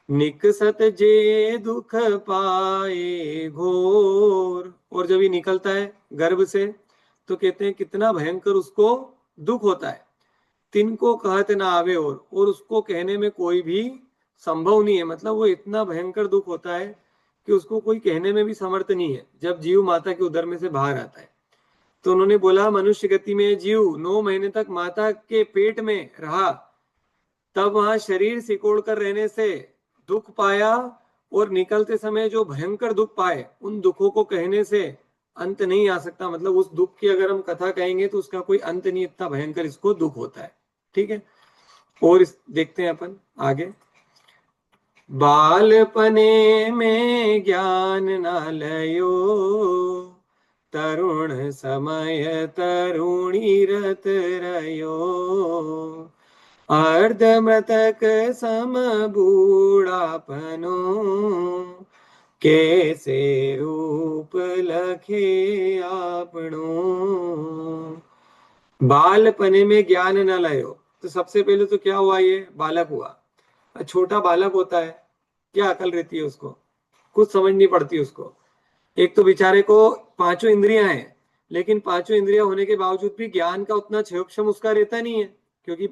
S1: निकसत जे दुख पाए घोर, और जब ये निकलता है गर्भ से तो कहते हैं कितना भयंकर उसको दुख होता है। तिनको कहते ना आवे, और उसको कहने में कोई भी संभव नहीं है। मतलब वो इतना भयंकर दुख होता है कि उसको कोई कहने में भी समर्थ नहीं है जब जीव माता के उदर में से बाहर आता है। तो उन्होंने बोला मनुष्य गति में जीव 9 महीने तक माता के पेट में रहा, तब वहां शरीर सिकोड़ कर रहने से दुख पाया, और निकलते समय जो भयंकर दुख पाए, उन दुखों को कहने से अंत नहीं आ सकता। मतलब उस दुख की अगर हम कथा कहेंगे तो उसका कोई अंत नहीं, इतना भयंकर इसको दुख होता है। ठीक है, और देखते हैं अपन आगे। बालपने में ज्ञान न लयो, तरुण समय तरुणी रत रयो। अर्धमृतक सम बूढ़ापनो, कैसे रूप लखे आपनो। बालपने में ज्ञान न लयो, तो सबसे पहले तो क्या हुआ, ये बालक हुआ। छोटा बालक होता है, क्या अकल रहती है उसको, कुछ समझ नहीं पड़ती उसको। एक तो बेचारे को पांचों इंद्रियां हैं, लेकिन पांचों इंद्रियां होने के बावजूद भी ज्ञान का उतना क्षम उसका रहता नहीं है, क्योंकि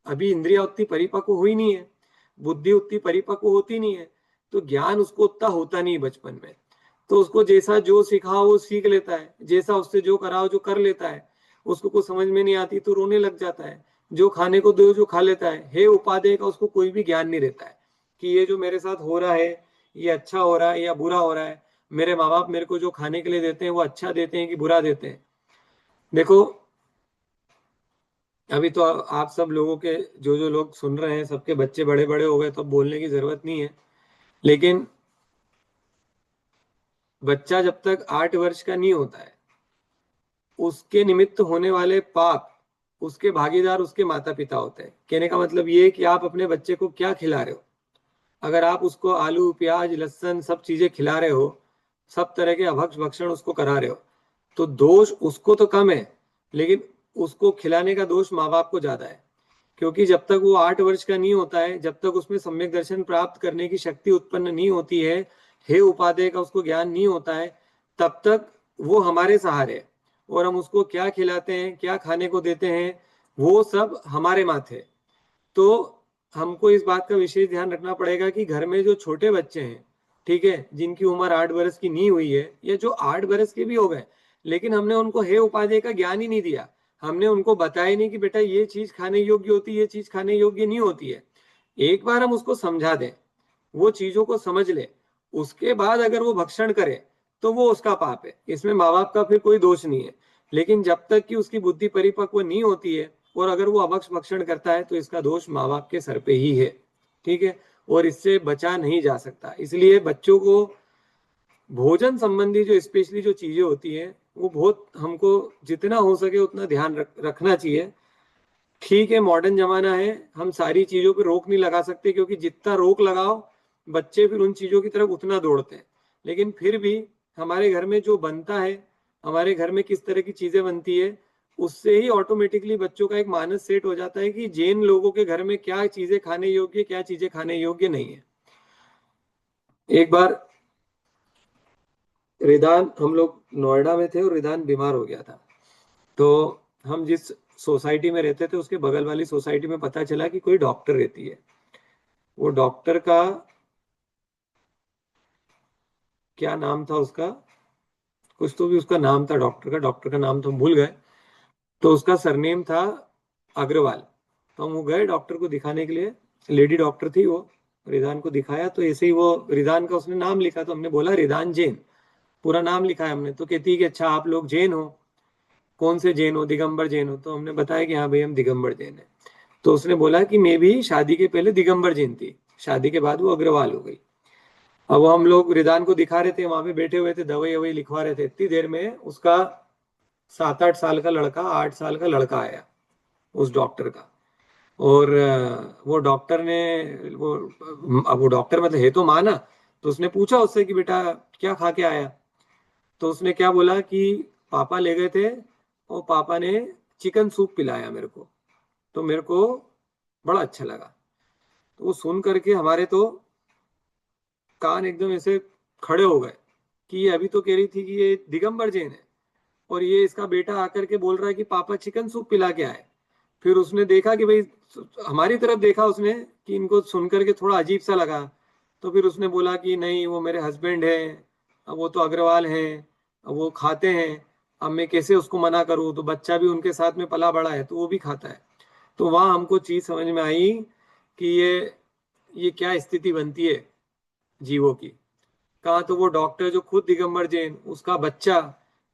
S1: अभी इंद्रियां उतनी परिपक्व हुई नहीं है, बुद्धि उतनी परिपक्व होती नहीं है, तो ज्ञान उसको उतना होता नहीं बचपन में। तो उसको जैसा जो सिखाओ वो सीख लेता है, जैसा उससे जो कराओ जो कर लेता है। उसको कुछ समझ में नहीं आती तो रोने लग जाता है, जो खाने को दो जो खा लेता है। हे उपादेय का उसको कोई भी ज्ञान नहीं रहता है कि ये जो मेरे साथ हो रहा है ये अच्छा हो रहा है या बुरा हो रहा है, मेरे माँ बाप मेरे को जो खाने के लिए देते हैं वो अच्छा देते हैं कि बुरा देते हैं। देखो, अभी तो आप सब लोगों के जो जो लोग सुन रहे हैं सबके बच्चे बड़े बड़े हो गए, तो अब बोलने की जरूरत नहीं है। लेकिन बच्चा जब तक 8 वर्ष का नहीं होता है, उसके निमित्त होने वाले पाप, उसके भागीदार उसके माता पिता होते हैं। कहने का मतलब ये है कि आप अपने बच्चे को क्या खिला रहे हो। अगर आप उसको आलू प्याज लहसुन सब चीजें खिला रहे हो, सब तरह के अभक्ष भक्षण उसको करा रहे हो, तो दोष उसको तो कम है, लेकिन उसको खिलाने का दोष माँ बाप को ज्यादा है। क्योंकि जब तक वो 8 वर्ष का नहीं होता है, जब तक उसमें सम्यक दर्शन प्राप्त करने की शक्ति उत्पन्न नहीं होती है, हे उपादेय का उसको ज्ञान नहीं होता है, तब तक वो हमारे सहारे है। और हम उसको क्या खिलाते हैं क्या खाने को देते हैं वो सब हमारे माथे। तो हमको इस बात का विशेष ध्यान रखना पड़ेगा कि घर में जो छोटे बच्चे हैं, ठीक है, जिनकी उम्र 8 वर्ष की नहीं हुई है या जो 8 वर्ष के भी हो गए, लेकिन हमने उनको हे उपादेय का ज्ञान ही नहीं दिया, हमने उनको बताया नहीं कि बेटा ये चीज खाने योग्य होती है ये चीज खाने योग्य नहीं होती है। एक बार हम उसको समझा दें, वो चीजों को समझ ले, उसके बाद अगर वो भक्षण करे तो वो उसका पाप है, इसमें माँ बाप का फिर कोई दोष नहीं है। लेकिन जब तक कि उसकी बुद्धि परिपक्व नहीं होती है और अगर वो अभक्ष भक्षण करता है तो इसका दोष माँ बाप के सर पे ही है। ठीक है, और इससे बचा नहीं जा सकता। इसलिए बच्चों को भोजन संबंधी जो स्पेशली जो चीजें होती है वो बहुत हमको जितना हो सके उतना ध्यान रखना चाहिए। ठीक है, मॉडर्न जमाना है, हम सारी चीजों पे रोक नहीं लगा सकते, क्योंकि जितना रोक लगाओ बच्चे फिर उन चीजों की तरफ उतना दौड़ते हैं। लेकिन फिर भी हमारे घर में जो बनता है, हमारे घर में किस तरह की चीजें बनती है, उससे ही ऑटोमेटिकली बच्चों का एक मानस सेट हो जाता है कि जैन लोगों के घर में क्या चीजें खाने योग्य क्या चीजें खाने योग्य नहीं है। एक बार रिदान, हम लोग नोएडा में थे और रिदान बीमार हो गया था। तो हम जिस सोसाइटी में रहते थे उसके बगल वाली सोसाइटी में पता चला कि कोई डॉक्टर रहती है। वो डॉक्टर का क्या नाम था उसका, कुछ तो भी उसका नाम था डॉक्टर का नाम तो हम भूल गए। तो उसका सरनेम था अग्रवाल। तो हम वो गए डॉक्टर को दिखाने के लिए, लेडी डॉक्टर थी वो। रिदान को दिखाया तो ऐसे ही वो रिदान का उसने नाम लिखा, तो हमने बोला रिदान जैन, पूरा नाम लिखा है हमने। तो कहती है कि अच्छा आप लोग जैन हो, कौन से जैन हो, दिगंबर जैन हो। तो हमने बताया कि हाँ भाई हम दिगंबर जैन है। तो उसने बोला कि मैं भी शादी के पहले दिगंबर जैन थी, शादी के बाद वो अग्रवाल हो गई। अब वो हम लोग रिदान को दिखा रहे थे, वहां पे बैठे हुए थे, दवाई ववाई लिखवा रहे थे, इतनी देर में उसका 7-8 साल का लड़का, 8 साल का लड़का आया उस डॉक्टर का। और वो डॉक्टर ने, वो अब वो डॉक्टर मतलब है तो माना, तो उसने पूछा उससे कि बेटा क्या खा के आया। तो उसने क्या बोला कि पापा ले गए थे और पापा ने चिकन सूप पिलाया मेरे को, तो मेरे को बड़ा अच्छा लगा। तो वो सुन करके हमारे तो कान एकदम ऐसे खड़े हो गए कि ये अभी तो कह रही थी कि ये दिगंबर जैन है, और ये इसका बेटा आकर के बोल रहा है कि पापा चिकन सूप पिला के आए। फिर उसने देखा कि भाई, हमारी तरफ देखा उसने कि इनको सुन करके थोड़ा अजीब सा लगा। तो फिर उसने बोला कि नहीं वो मेरे हस्बैंड है, अब वो तो अग्रवाल हैं, अब वो खाते हैं, अब मैं कैसे उसको मना करूं, तो बच्चा भी उनके साथ में पला बड़ा है तो वो भी खाता है। तो वहां हमको चीज समझ में आई कि ये क्या स्थिति बनती है जीवों की। कहा तो वो डॉक्टर जो खुद दिगंबर जैन, उसका बच्चा,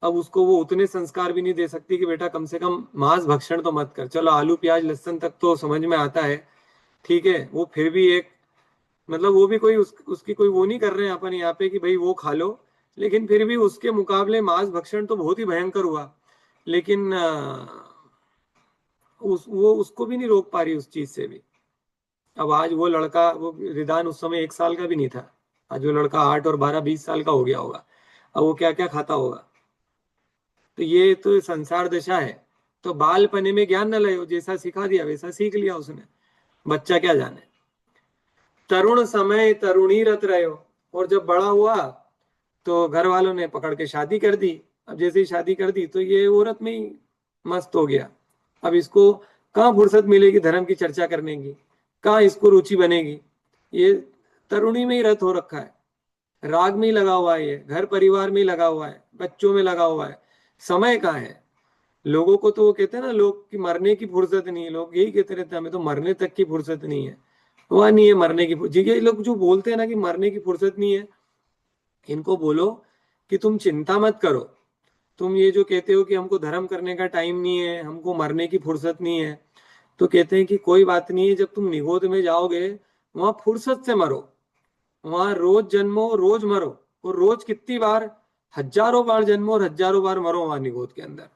S1: अब उसको वो उतने संस्कार भी नहीं दे सकती कि बेटा कम से कम मांस भक्षण तो मत कर। चलो आलू प्याज लहसुन तक तो समझ में आता है, ठीक है, वो फिर भी एक मतलब वो भी कोई उसकी कोई वो नहीं कर रहे हैं अपन यहाँ पे कि भाई वो खा लो, लेकिन फिर भी उसके मुकाबले मांस भक्षण तो बहुत ही भयंकर हुआ। लेकिन वो उसको भी नहीं रोक पा रही उस चीज से भी। अब आज वो लड़का, वो रिदान उस समय 1 साल का भी नहीं था, आज वो लड़का 8 और 12 20 साल का हो गया होगा। अब वो क्या क्या खाता होगा। तो ये तो संसार दशा है। तो बालपने में ज्ञान न लो, जैसा सिखा दिया वैसा सीख लिया उसने, बच्चा क्या जाने। तरुण समय तरुणी रत रहे हो, और जब बड़ा हुआ तो घर वालों ने पकड़ के शादी कर दी। अब जैसे ही शादी कर दी तो ये औरत में ही मस्त हो गया। अब इसको कहाँ फुर्सत मिलेगी धर्म की चर्चा करने की, कहाँ इसको रुचि बनेगी। ये तरुणी में ही रत हो रखा है, राग में ही लगा हुआ है, ये घर परिवार में ही लगा हुआ है, बच्चों में लगा हुआ है। समय कहाँ है। लोगों को तो वो कहते हैं ना लोग कि मरने की फुर्सत नहीं है, लोग यही कहते रहते हैं हमें तो मरने तक की फुर्सत नहीं है। वह नहीं है मरने की जी, ये लोग जो बोलते हैं ना कि मरने की फुर्सत नहीं है, इनको बोलो कि तुम चिंता मत करो। तुम ये जो कहते हो कि हमको धर्म करने का टाइम नहीं है, हमको मरने की फुर्सत नहीं है, तो कहते हैं कि कोई बात नहीं है, जब तुम निगोद में जाओगे वहां फुर्सत से मरो। वहां रोज जन्मो रोज मरो, और रोज कितनी बार, हजारों बार जन्मो और हजारों बार मरो वहां निगोद के अंदर।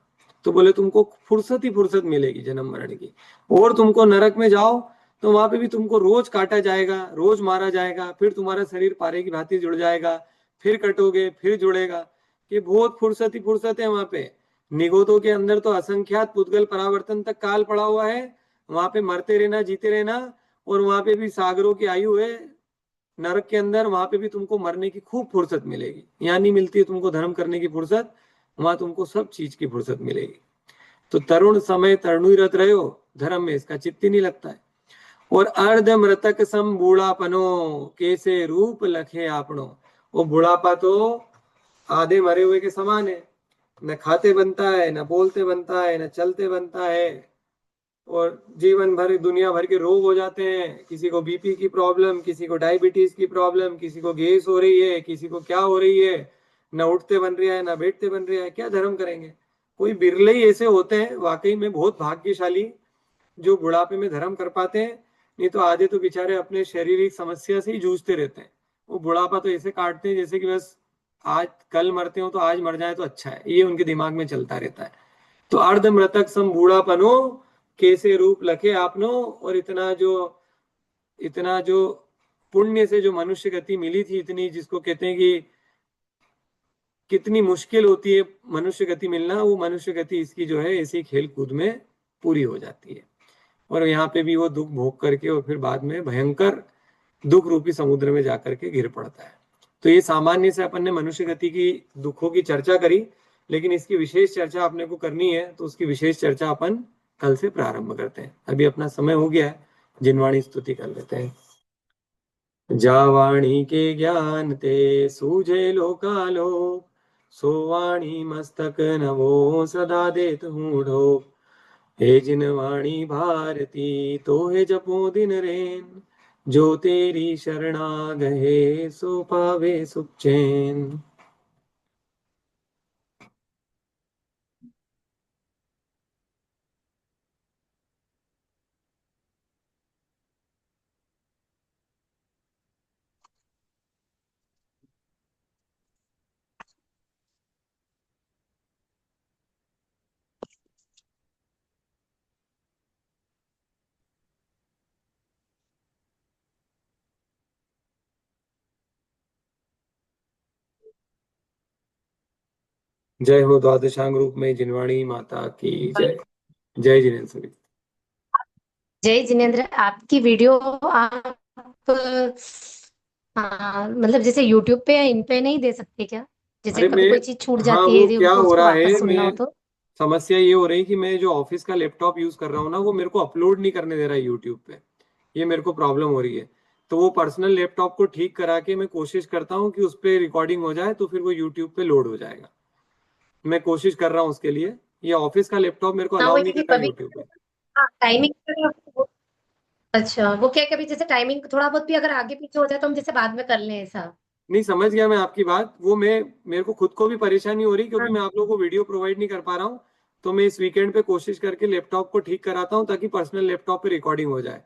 S1: तो बोले तुमको फुर्सत ही फुर्सत मिलेगी जन्म मरण की। और तुमको नरक में जाओ तो वहां पे भी तुमको रोज काटा जाएगा, रोज मारा जाएगा, फिर तुम्हारा शरीर पारे की भांति जुड़ जाएगा, फिर कटोगे फिर जुड़ेगा। कि बहुत फुर्सत ही फुर्सत है वहां पे। निगोदों के अंदर तो असंख्यात पुद्गल परावर्तन तक काल पड़ा हुआ है। वहां पे मरते रहना जीते रहना। और वहां पे भी सागरों की आयु है नरक के अंदर, वहां पे भी तुमको मरने की खूब फुर्सत मिलेगी। यहाँ नहीं मिलती है तुमको धर्म करने की फुर्सत, वहां तुमको सब चीज की फुर्सत मिलेगी। तो तरुण समय तरुणी रत रहे हो, धर्म में इसका चित्त ही नहीं लगता है। और अर्ध मृतक सम बूढ़ापनो, कैसे रूप लखे आपनो। वो बुढ़ापा तो आधे मरे हुए के समान है, न खाते बनता है, न बोलते बनता है, न चलते बनता है। और जीवन भर दुनिया भर के रोग हो जाते हैं, किसी को बीपी की प्रॉब्लम, किसी को डायबिटीज की प्रॉब्लम, किसी को गैस हो रही है, किसी को क्या हो रही है। न उठते बन रहा है न बैठते बन रहा है, क्या धर्म करेंगे। कोई बिरले ही ऐसे होते हैं वाकई में बहुत भाग्यशाली जो बुढ़ापे में धर्म कर पाते हैं। नहीं तो आधे तो बेचारे अपने शारीरिक समस्या से ही जूझते रहते हैं। वो बुढ़ापा तो ऐसे काटते हैं जैसे कि बस आज कल मरते हो तो आज मर जाए तो अच्छा है, ये उनके दिमाग में चलता रहता है। तो अर्ध मृतक सम बूढ़ापनो, कैसे रूप लखे आपनो। और इतना जो पुण्य से जो मनुष्य गति मिली थी, इतनी जिसको कहते हैं कि कितनी मुश्किल होती है मनुष्य गति मिलना, वो मनुष्य गति इसकी जो है इसी खेल कूद में पूरी हो जाती है। और यहाँ पे भी वो दुख भोग करके और फिर बाद में भयंकर दुख रूपी समुद्र में जाकर के गिर पड़ता है। तो ये सामान्य से अपन ने मनुष्य गति की दुखों की चर्चा करी, लेकिन इसकी विशेष चर्चा अपने को करनी है, तो उसकी विशेष चर्चा अपन कल से प्रारंभ करते हैं। अभी अपना समय हो गया है, जिनवाणी स्तुति कर लेते हैं। जावाणी के ज्ञान ते सूझे लोकालो, सोवाणी मस्तक नवो सदा देत हूँ। हे जिनवाणी भारती तो हे जपो दिन रेन, जो तेरी शरणा गहे सो पावे सुख चैन। जय हो द्वादशांग रूप में जिनवाणी माता की जय। जय जिनेन्द्र सभी।
S2: जय जिनेन्द्र। आपकी वीडियो आप मतलब जैसे यूट्यूब पे या इन पे नहीं दे सकते क्या? जैसे
S1: अरे
S2: कभी
S1: मैं,
S2: कोई चीज छूट
S1: हाँ
S2: जाती है
S1: वो
S2: यदि
S1: क्या
S2: उनको
S1: हो
S2: उसको
S1: रहा
S2: वापस
S1: है,
S2: सुनना हो
S1: मैं
S2: तो।
S1: समस्या ये हो रही कि मैं जो ऑफिस का लैपटॉप यूज कर रहा हूँ ना, वो मेरे को अपलोड नहीं करने दे रहा है यूट्यूब पे। ये मेरे को प्रॉब्लम हो रही है। तो वो पर्सनल लैपटॉप को ठीक करा के मैं कोशिश करता हूँ कि उस पर रिकॉर्डिंग हो जाए, तो फिर वो यूट्यूब पे लोड हो जाएगा। मैं कोशिश कर रहा हूँ उसके लिए। ये ऑफिस का लैपटॉप मेरे को
S2: हाँ
S1: अलाउ नहीं
S2: वही
S1: कर
S2: कि
S1: रहा
S2: कभी
S1: यूट्यूब पे।
S2: हाँ टाइमिंग। अच्छा वो क्या कभी जैसे टाइमिंग थोड़ा बहुत भी अगर आगे पीछे हो जाए तो हम जैसे बाद में कर लें ऐसा।
S1: नहीं, समझ गया मैं आपकी बात। वो मैं, मेरे को खुद को भी परेशानी हो रही क्योंकि
S2: हाँ
S1: मैं आप लोगों को वीडियो प्रोवाइड नहीं कर पा रहा हूँ। तो मैं इस वीकेंड पे कोशिश करके लैपटॉप को ठीक कराता हूँ ताकि पर्सनल लैपटॉप पे रिकॉर्डिंग हो जाए।